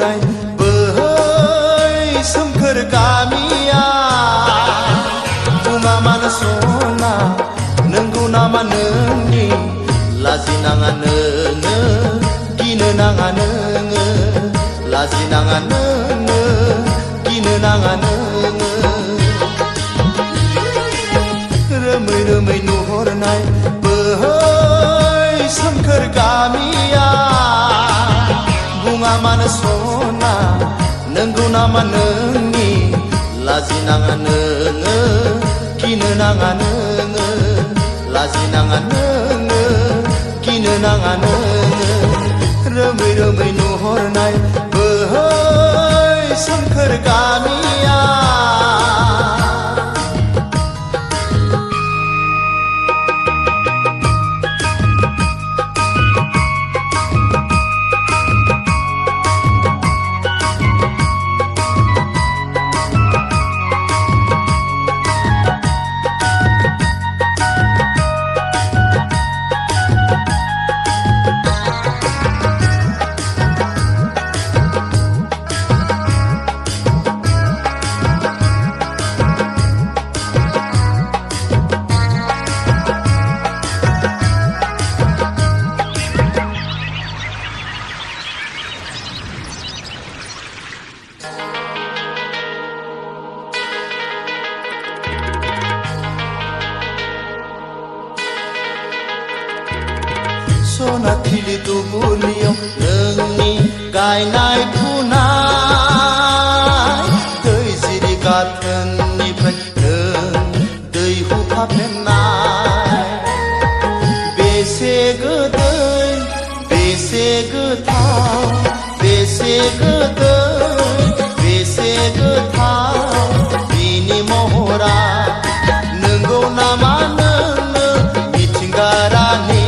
नुहुरनाय बोहै सोमखोर गामिया बुङा मानो सना नंगौ नामा नोंनि लाजिनाङा नोङो गिनो नाङा नोङो लाजिनाङा नोङो गिनो नाङा नोङो रोमै रोमै नुहुरनाय बोहै सोमखोर गामिया बुङा मानो सना नंगौ नामा नोंनि लाजिनाङा नोङो गिनो नाङा नोङो लाजिनाङा नोङो गिनो नाङा नोङो रोमै रोमै नुहुरनाय बोहै सोमखोर गामिया सनाथिलि दुब्लियाव नोंनि गायनाय फुनाय दै जिरि गाथोननिफ्राय नों दै हुफाफेननाय बेसे गोदै बेसे गोथाव बेसे गोदै बेसे गोथाव बिनि महरा नंगौ नामा नोंनो मिथिंगा रानि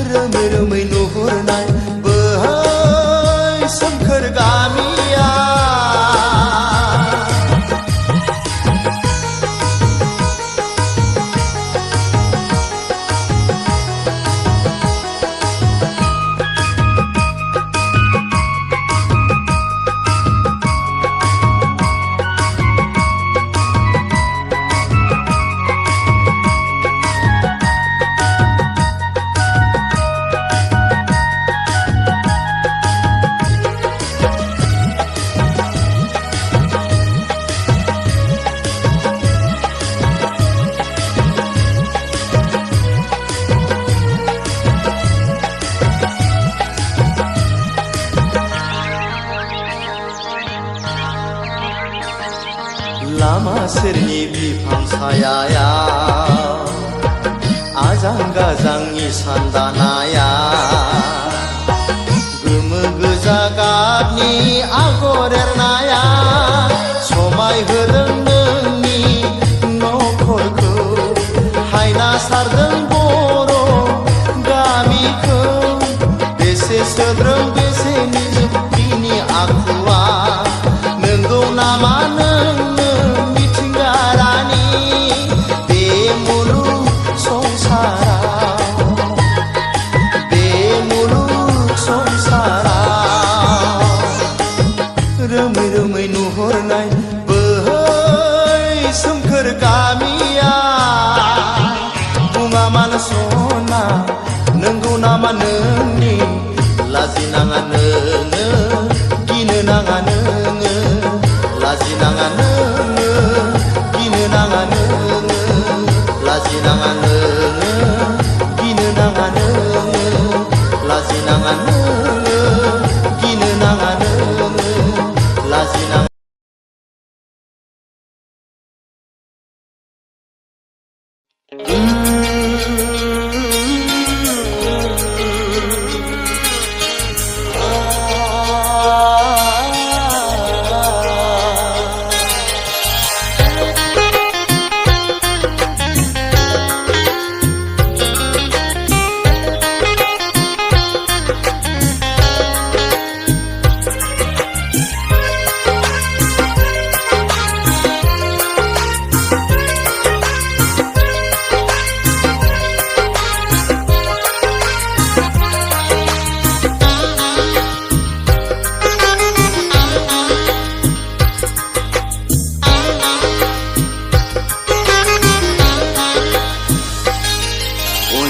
रोमै रोमै नुहुरनाय बोहै सोमखोर गामिया लामा सेरनि बिफां सायायाव आजां गाजांनि सानदानाया गोमो गोजा गाबनि आगर एरनाया समाय होदों नोंनि नखरखौ हायना सारदों बर' गामिखौ बेसे सोद्रोम बेसे निजोम बिनि आखुआ नंगौ नामा नोंनो मिथिंगा रानि बे मुलुग संसाराव रोमै रोमै नुहुरनाय बोहै सोमखोर गामिया बुङा मानो सना नंगौ नामा नोंनि लाजिनाङा नोङो गिनो नाङा नोङो लाजिनाङा नोङो गिनो नाङा नोङो लाजिनाङा नोङो गिनो नाङा नोङो लाजिनाङा नोङो गिनो नाङा नोङो लाजिनाङा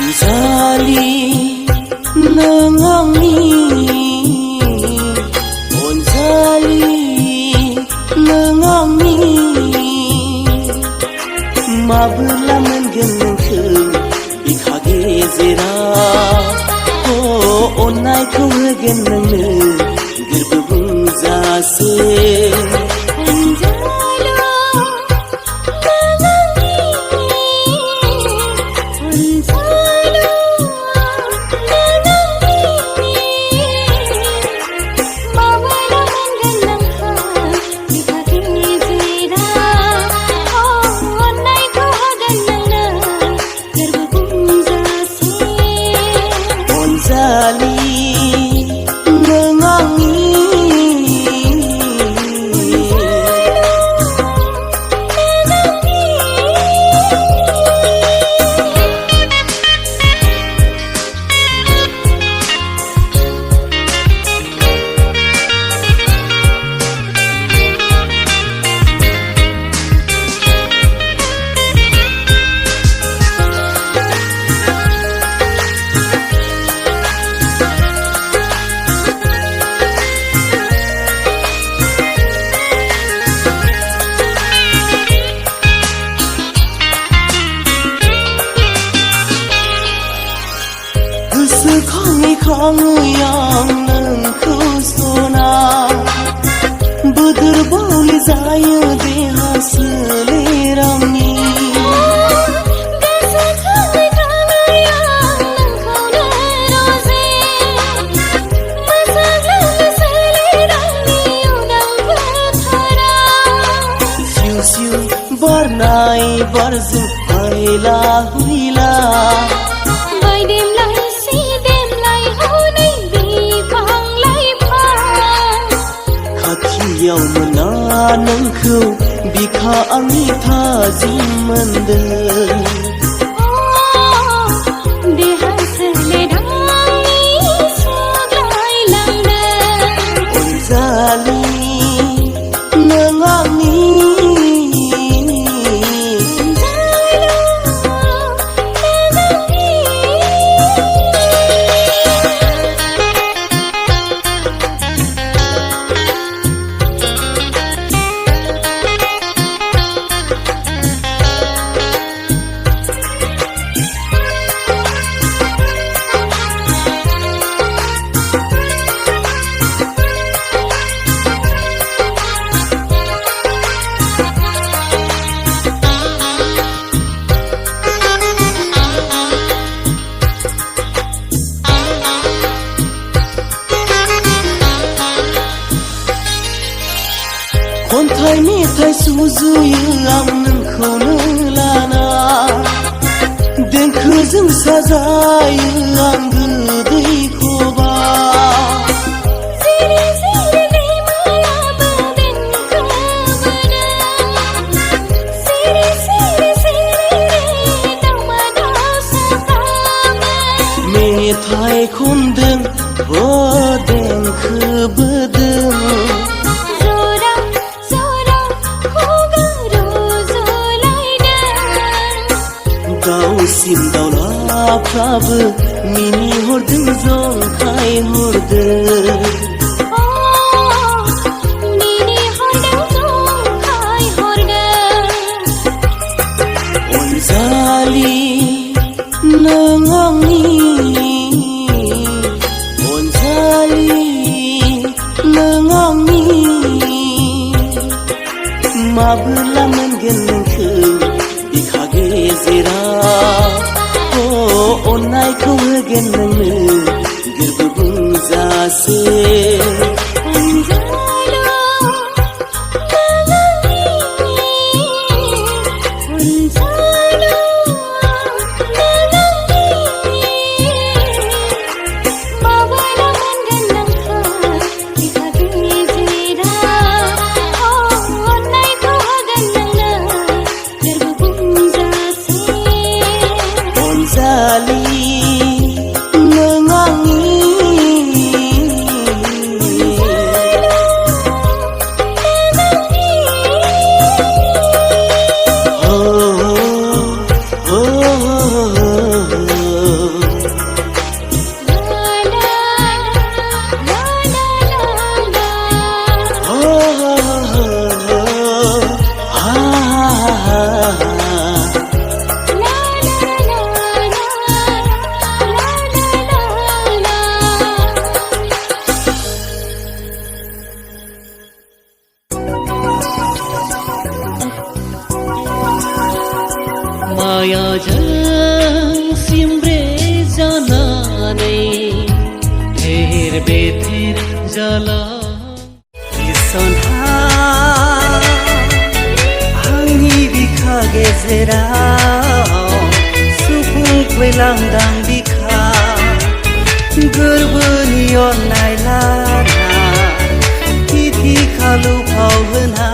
Onzali nangangi, Onzali nangangi, Mabla mengenengke bikha gezeraw, Oh onai ko genengne gerbung jase. Yang nengku sona Bedur boli zaya deha selerangni Gasa kami kami yang nengku neroze Masalah selerangni udang berthara Siu-siu bernai berzin haila huila Yaw mena nengkau bikha ani thazim mandel Oh deha selerangni sugai langdel Onzali nangangi Kontai metai suzuyo ang nengkau nelana Denkujung sazayo ang gedei koba Siri-siri di malaba denkau bedang Siri-siri tamada sakama Metai kondeng bodeng kebedeng Sim daula prabhu mini hordeng zong khai hordeng Oh mini hordeng zong khai hordeng Onzali nangangi Onzali nangangi Mabla mengenengke bikha gezeraw Onai ko genengne gerbung jase Onzali nangangi बेथेर बेथेर जाला इसोनहा आंनि बिखा गेजेराव सुफुंफैलांदां बिखा गोरबोनि अननाय लाना थिथि खालु फाव होना